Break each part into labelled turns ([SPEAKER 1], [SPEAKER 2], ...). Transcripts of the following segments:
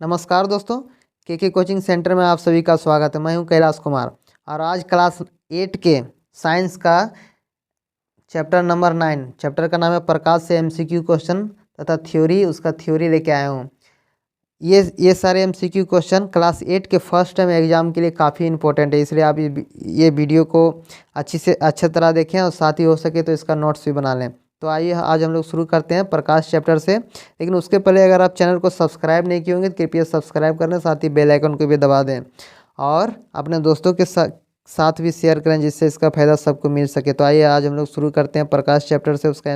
[SPEAKER 1] नमस्कार दोस्तों, के कोचिंग सेंटर में आप सभी का स्वागत है। मैं हूं कैलाश कुमार और आज क्लास 8 के साइंस का चैप्टर नंबर 9 चैप्टर का नाम है प्रकाश से एमसीक्यू क्वेश्चन तथा थ्योरी, उसका थ्योरी लेके आया हूं। ये सारे एमसीक्यू क्वेश्चन क्लास 8 के फर्स्ट टाइम एग्जाम के लिए काफ़ी इंपॉर्टेंट है, इसलिए आप ये वीडियो को अच्छी तरह देखें और साथ ही हो सके तो इसका नोट्स भी बना लें। तो आइए आज हम लोग शुरू करते हैं प्रकाश चैप्टर से। लेकिन उसके पहले अगर आप चैनल को सब्सक्राइब नहीं किए होंगे तो कृपया सब्सक्राइब कर लें, साथ ही बेल आइकन को भी दबा दें और अपने दोस्तों के साथ भी शेयर करें जिससे इसका फ़ायदा सबको मिल सके। तो आइए आज हम लोग शुरू करते हैं प्रकाश चैप्टर से, उसका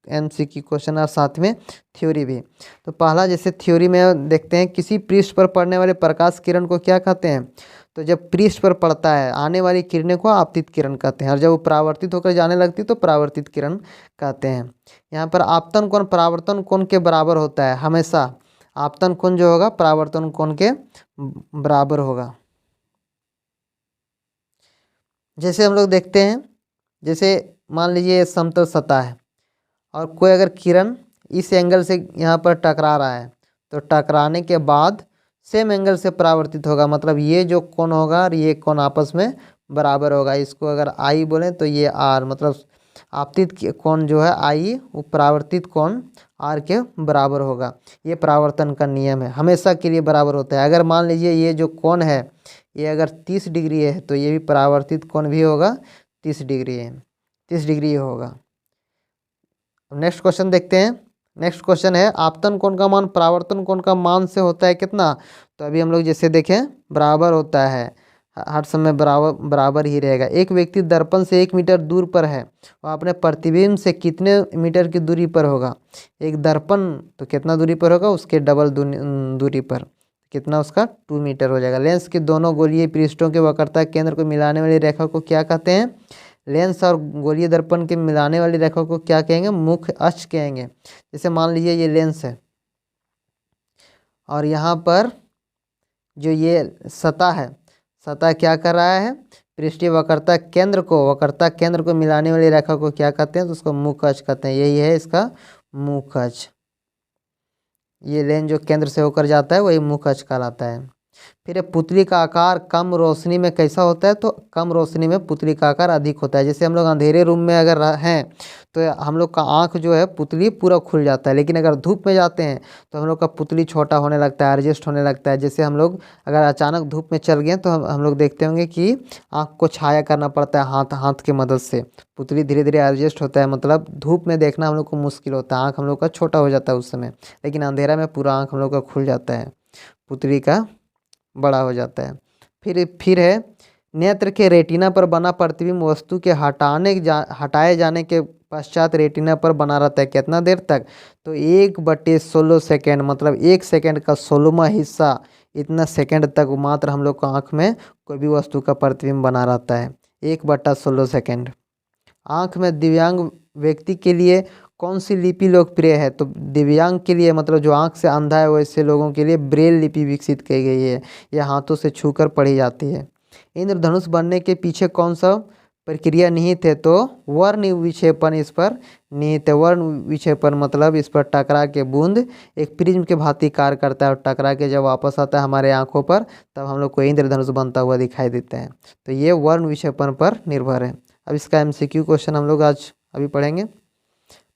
[SPEAKER 1] एमसीक्यू क्वेश्चन और साथ में थ्योरी भी। तो पहला जैसे थ्योरी में देखते हैं, किसी पृष्ठ पर पड़ने वाले प्रकाश किरण को क्या कहते हैं? तो जब पृष्ठ पर पड़ता है आने वाली किरणें को आपतित किरण कहते हैं और जब वो परावर्तित होकर जाने लगती है तो परावर्तित किरण कहते हैं। यहाँ पर आपतन कोण परावर्तन कोण के बराबर होता है। हमेशा आपतन कोण जो होगा परावर्तन कोण के बराबर होगा। जैसे हम लोग देखते हैं, जैसे मान लीजिए समतल सतह है और कोई अगर किरण इस एंगल से यहाँ पर टकरा रहा है तो टकराने के बाद सेम एंगल से परावर्तित होगा, मतलब ये जो कोण होगा और ये कोण आपस में बराबर होगा। इसको अगर आई बोलें तो ये आर, मतलब आपतित कोण जो है आई वो परावर्तित कोण आर के बराबर होगा। ये परावर्तन का नियम है, हमेशा के लिए बराबर होता है। अगर मान लीजिए ये जो कोण है ये अगर 30 डिग्री है तो ये भी परावर्तित कोण भी होगा 30 डिग्री है, 30 डिग्री होगा। नेक्स्ट क्वेश्चन देखते हैं। नेक्स्ट क्वेश्चन है, आपतन कोण का मान परावर्तन कोण का मान से होता है कितना? तो अभी हम लोग जैसे देखें बराबर होता है, हर समय बराबर ही रहेगा। एक व्यक्ति दर्पण से 1 मीटर दूर पर है, वह अपने प्रतिबिंब से कितने मीटर की दूरी पर होगा? एक दर्पण तो कितना दूरी पर होगा, उसके डबल दूरी पर, कितना उसका 2 मीटर हो जाएगा। लेंस के दोनों गोलीय पृष्ठों के वक्रता केंद्र को मिलाने वाली रेखा को क्या कहते हैं? लेंस और गोलीय दर्पण के मिलाने वाली रेखा को क्या कहेंगे? मुख्य अक्ष कहेंगे। जैसे मान लीजिए ये लेंस है और यहाँ पर जो ये सतह है, सतह क्या कर रहा है? पृष्ठीय वक्रता केंद्र को मिलाने वाली रेखा को क्या कहते हैं? तो उसको मुख्य अक्ष कहते हैं। यही है इसका मुख्य अक्ष। ये लेंस जो केंद्र से होकर जाता है वही मुख्य अक्ष कहलाता है। फिर पुतली का आकार कम रोशनी में कैसा होता है? तो कम रोशनी में पुतली का आकार अधिक होता है। जैसे हम लोग अंधेरे रूम में अगर हैं तो हम लोग का आँख जो है पुतली पूरा खुल जाता है, लेकिन अगर धूप में जाते हैं तो हम लोग का पुतली छोटा होने लगता है, एडजस्ट होने लगता है। जैसे हम लोग अगर अचानक धूप में चल गए तो हम लोग देखते होंगे कि आँख को छाया करना पड़ता है हाथ की मदद से। पुतली धीरे धीरे एडजस्ट होता है, मतलब धूप में देखना हम लोग को मुश्किल होता है, आँख हम लोग का छोटा हो जाता है उस समय, लेकिन अंधेरा में पूरा आँख हम लोग का खुल जाता है, पुतली का बड़ा हो जाता है। फिर है, नेत्र के रेटिना पर बना प्रतिबिंब वस्तु के हटाए जाने के पश्चात रेटिना पर बना रहता है कितना देर तक? तो 1/16 सेकेंड, मतलब 1 सेकेंड का 16वां हिस्सा, इतना सेकेंड तक मात्र हम लोग को आँख में कोई भी वस्तु का प्रतिबिंब बना रहता है, 1/16 सेकेंड। आँख में दिव्यांग व्यक्ति के लिए कौन सी लिपि लोकप्रिय है? तो दिव्यांग के लिए, मतलब जो आँख से अंधा है वैसे लोगों के लिए ब्रेल लिपि विकसित की गई है। यह हाथों से छूकर पढ़ी जाती है। इंद्रधनुष बनने के पीछे कौन सा प्रक्रिया निहित है? तो वर्ण विक्षेपण इस पर निहित है। वर्ण विक्षेपण मतलब इस पर टकरा के बूंद एक प्रिज्म के भांति कार्य करता है और टकरा के जब वापस आता है हमारे आँखों पर तब हम लोग को इंद्रधनुष बनता हुआ दिखाई देता है। तो ये वर्ण विक्षेपण पर निर्भर है। अब इसका एमसीक्यू क्वेश्चन हम लोग आज अभी पढ़ेंगे।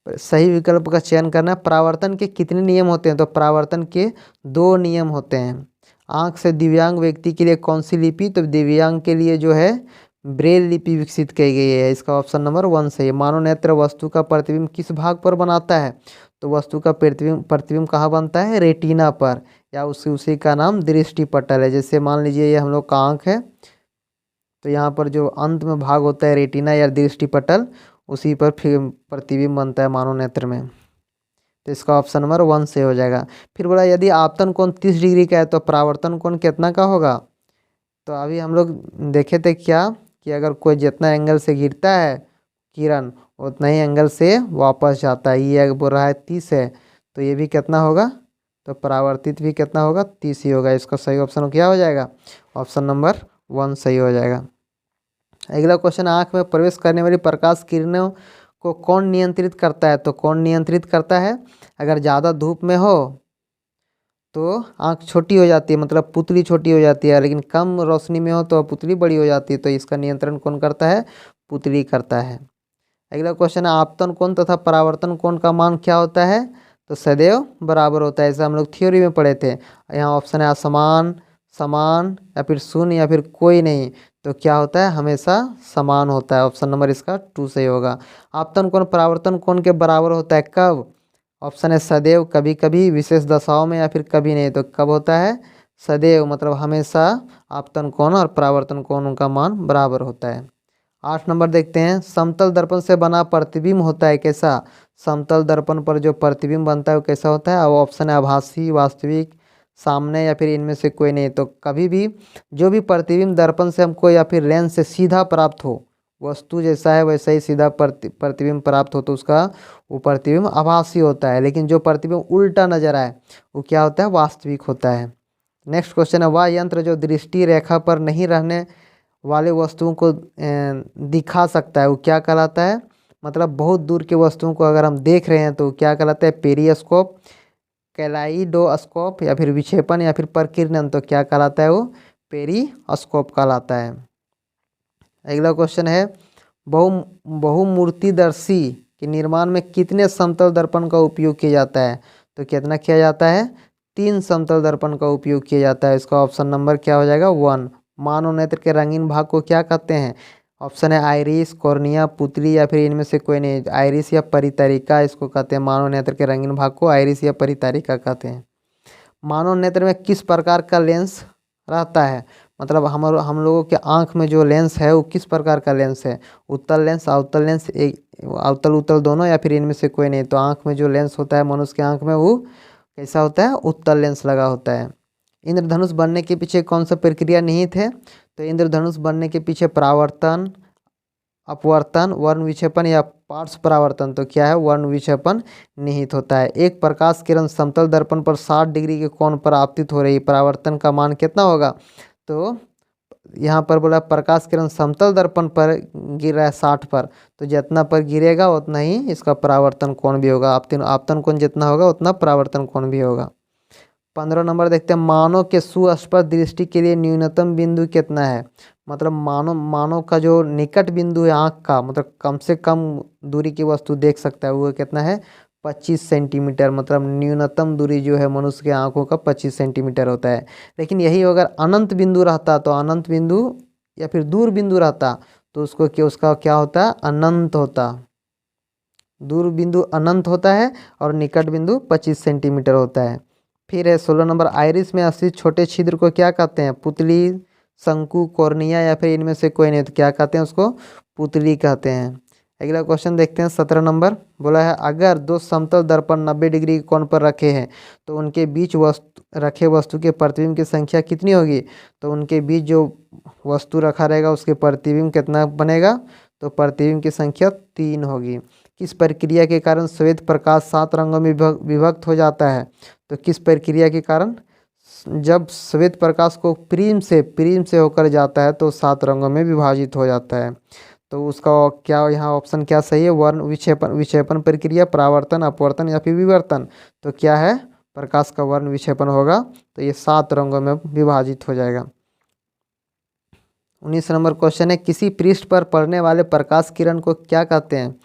[SPEAKER 1] सही विकल्प का चयन करना। परावर्तन के कितने नियम होते हैं? तो परावर्तन के 2 नियम होते हैं। आँख से दिव्यांग व्यक्ति के लिए कौन सी लिपि? तो दिव्यांग के लिए जो है ब्रेल लिपि विकसित की गई है। इसका ऑप्शन नंबर 1 सही है। मानव नेत्र वस्तु का प्रतिबिंब किस भाग पर बनाता है? तो वस्तु का प्रतिबिंब कहाँ बनता है? रेटिना पर, या उसी का नाम दृष्टि पटल है। जैसे मान लीजिए ये हम लोग का आँख है तो यहाँ पर जो अंत में भाग होता है रेटिना या दृष्टि पटल, उसी पर फिर प्रतिबिंब बनता है मानव नेत्र में। तो इसका ऑप्शन नंबर 1 से हो जाएगा। फिर बोला यदि आपतन कोण 30 डिग्री का है तो परावर्तन कोण कितना का होगा? तो अभी हम लोग देखे थे क्या कि अगर कोई जितना एंगल से गिरता है किरण उतना ही एंगल से वापस जाता है। ये बोल रहा है 30 है तो ये भी कितना होगा? तो परावर्तित भी कितना होगा? 30 ही होगा। इसका सही ऑप्शन क्या हो जाएगा? ऑप्शन नंबर 1 सही हो जाएगा। अगला क्वेश्चन, आँख में प्रवेश करने वाली प्रकाश किरणों को कौन नियंत्रित करता है? तो कौन नियंत्रित करता है? अगर ज़्यादा धूप में हो तो आँख छोटी हो जाती है, मतलब पुतली छोटी हो जाती है, लेकिन कम रोशनी में हो तो पुतली बड़ी हो जाती है। तो इसका नियंत्रण कौन करता है? पुतली करता है। अगला क्वेश्चन है आपतन कोण तथा परावर्तन कोण का मान क्या होता है? तो सदैव बराबर होता है। ऐसा हम लोग थ्योरी में पढ़े थे। यहाँ ऑप्शन है असमान, समान, या फिर शून्य, या फिर कोई नहीं। तो क्या होता है? हमेशा समान होता है। ऑप्शन नंबर इसका 2 सही होगा। आपतन कोण परावर्तन कोण के बराबर होता है कब? ऑप्शन है सदैव, कभी कभी, विशेष दशाओं में, या फिर कभी नहीं। तो कब होता है? सदैव, मतलब हमेशा आपतन कोण और परावर्तन कोण का मान बराबर होता है। 8 नंबर देखते हैं। समतल दर्पण से बना प्रतिबिंब होता है कैसा? समतल दर्पण पर जो प्रतिबिंब बनता है वो कैसा होता है? अब ऑप्शन है आभासी, वास्तविक, सामने, या फिर इनमें से कोई नहीं। तो कभी भी जो भी प्रतिबिंब दर्पण से हमको या फिर लेंस से सीधा प्राप्त हो, वस्तु जैसा है वैसा ही सीधा प्रतिबिंब प्राप्त हो, तो उसका वो प्रतिबिंब आभासी होता है। लेकिन जो प्रतिबिंब उल्टा नजर आए वो क्या होता है? वास्तविक होता है। नेक्स्ट क्वेश्चन है वह यंत्र जो दृष्टि रेखा पर नहीं रहने वाले वस्तुओं को दिखा सकता है वो क्या कहलाता है? मतलब बहुत दूर के वस्तुओं को अगर हम देख रहे हैं तो क्या कहलाता है? पेरिस्कोप, कैलाइडोस्कोप, या फिर विक्षेपण, या फिर प्रकीर्णन। तो क्या कहलाता है? वो पेरिस्कोप कहलाता है। अगला क्वेश्चन है बहुमूर्तिदर्शी के निर्माण में कितने समतल दर्पण का उपयोग किया जाता है? तो कितना किया जाता है? 3 समतल दर्पण का उपयोग किया जाता है। इसका ऑप्शन नंबर क्या हो जाएगा? 1। मानव नेत्र के रंगीन भाग को क्या कहते हैं? ऑप्शन है आइरिस, कॉर्निया, पुतली, या फिर इनमें से कोई नहीं। आइरिस या परितरिका इसको कहते हैं। मानव नेत्र के रंगीन भाग को आइरिस या परितरिका कहते हैं। मानव नेत्र में किस प्रकार का लेंस रहता है? मतलब हम लोगों के आँख में जो लेंस है वो किस प्रकार का लेंस है? उत्तल लेंस, अवतल लेंस, एक अवतल उत्तल दोनों, या फिर इनमें से कोई नहीं। तो आँख में जो लेंस होता है मनुष्य के आँख में वो कैसा होता है? उत्तल लेंस लगा होता है। इंद्रधनुष बनने के पीछे कौन सा प्रक्रिया निहित है? तो इंद्रधनुष बनने के पीछे परावर्तन, अपवर्तन, वर्ण विक्षेपण, या पार्श्व परावर्तन। तो क्या है? वर्ण विक्षेपण निहित होता है। एक प्रकाश किरण समतल दर्पण पर 60 डिग्री के कोण पर आपतित हो रही है, परावर्तन का मान कितना होगा? तो यहाँ पर बोला प्रकाश किरण समतल दर्पण पर गिर रहा है 60 पर, तो जितना पर गिरेगा उतना ही इसका परावर्तन कोण भी होगा। आपतन कोण जितना होगा उतना परावर्तन कोण भी होगा। 15 नंबर देखते हैं मानव के सुस्पष्ट दृष्टि के लिए न्यूनतम बिंदु कितना है? मतलब मानव का जो निकट बिंदु है आँख का, मतलब कम से कम दूरी की वस्तु देख सकता है, वो कितना है? 25 सेंटीमीटर। मतलब न्यूनतम दूरी जो है मनुष्य के आँखों का 25 सेंटीमीटर होता है। लेकिन यही अगर अनंत बिंदु रहता, तो अनंत बिंदु या फिर दूर बिंदु रहता तो उसका क्या होता? अनंत होता। दूर बिंदु अनंत होता है और निकट बिंदु 25 सेंटीमीटर होता है। फिर है 16 नंबर आइरिस में स्थित छोटे छिद्र को क्या कहते हैं? पुतली, शंकु, कॉर्निया, या फिर इनमें से कोई नहीं। तो क्या कहते हैं उसको? पुतली कहते हैं। अगला क्वेश्चन देखते हैं 17 नंबर। बोला है अगर दो समतल दर्पण 90 डिग्री के कोण पर रखे हैं तो उनके बीच रखे वस्तु के प्रतिबिंब की संख्या कितनी होगी? तो उनके बीच जो वस्तु रखा रहेगा उसके प्रतिबिंब कितना बनेगा? तो प्रतिबिंब की संख्या 3 होगी। किस प्रक्रिया के कारण श्वेत प्रकाश 7 रंगों में विभक्त हो जाता है? तो किस प्रक्रिया के कारण? जब श्वेत प्रकाश को प्रिज्म से होकर जाता है तो 7 रंगों में विभाजित हो जाता है। तो उसका क्या यहाँ ऑप्शन क्या सही है? वर्ण विक्षेपण प्रक्रिया, परावर्तन, अपवर्तन, या फिर विवर्तन। तो क्या है? प्रकाश का वर्ण विक्षेपण होगा, तो ये 7 रंगों में विभाजित हो जाएगा। 19 नंबर क्वेश्चन है किसी पृष्ठ पर पड़ने वाले प्रकाश किरण को क्या कहते हैं?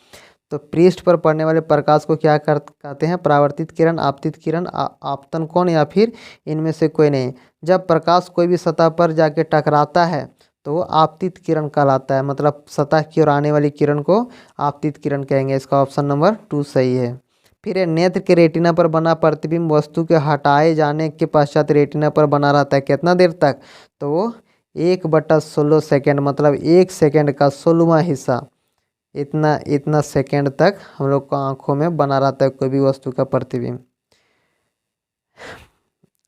[SPEAKER 1] तो पृष्ठ पर पड़ने वाले प्रकाश को क्या कहते हैं? परावर्तित किरण, आपतित किरण, आपतन कोण, या फिर इनमें से कोई नहीं। जब प्रकाश कोई भी सतह पर जाके टकराता है तो वो आपतित किरण कहलाता है। मतलब सतह की ओर आने वाली किरण को आपतित किरण कहेंगे। इसका ऑप्शन नंबर 2 सही है। फिर नेत्र के रेटिना पर बना प्रतिबिंब वस्तु के हटाए जाने के पश्चात रेटिना पर बना रहता है कितना देर तक? तो वो 1/16 सेकेंड, मतलब 1 सेकेंड का 16वां हिस्सा, इतना सेकेंड तक हम लोग को आंखों में बना रहता है कोई भी वस्तु का प्रतिबिंब।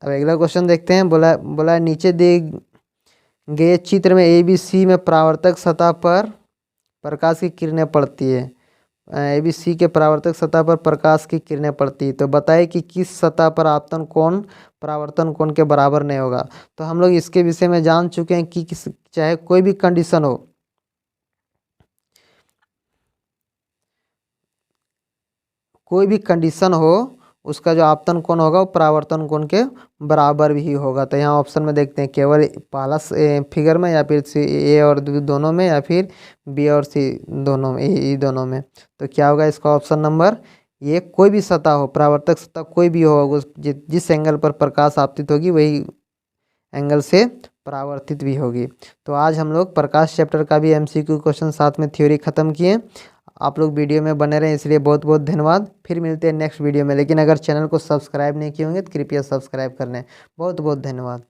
[SPEAKER 1] अब अगला क्वेश्चन देखते हैं। बोला नीचे दिए गए चित्र में ABC में परावर्तक सतह पर प्रकाश की किरणें पड़ती है। ABC के परावर्तक सतह पर प्रकाश की किरणें पड़ती है, तो बताइए कि किस सतह पर आपतन कोण परावर्तन कोण के बराबर नहीं होगा। तो हम लोग इसके विषय में जान चुके हैं कि चाहे कोई भी कंडीशन हो, उसका जो आपतन कोण होगा वो परावर्तन कोण के बराबर भी होगा। तो यहाँ ऑप्शन में देखते हैं केवल पहला फिगर में, या फिर ए और दोनों में, या फिर बी और सी दोनों में, ई दोनों में। तो क्या होगा इसका ऑप्शन नंबर ये, कोई भी सतह हो, परावर्तक सतह कोई भी हो, उस जिस एंगल पर प्रकाश आपतित होगी वही एंगल से परावर्तित भी होगी। तो आज हम लोग प्रकाश चैप्टर का भी एमसीक्यू क्वेश्चन साथ में थ्योरी खत्म किए। आप लोग वीडियो में बने रहें, इसलिए बहुत बहुत धन्यवाद। फिर मिलते हैं नेक्स्ट वीडियो में। लेकिन अगर चैनल को सब्सक्राइब नहीं किए होंगे तो कृपया सब्सक्राइब कर लें। बहुत बहुत धन्यवाद।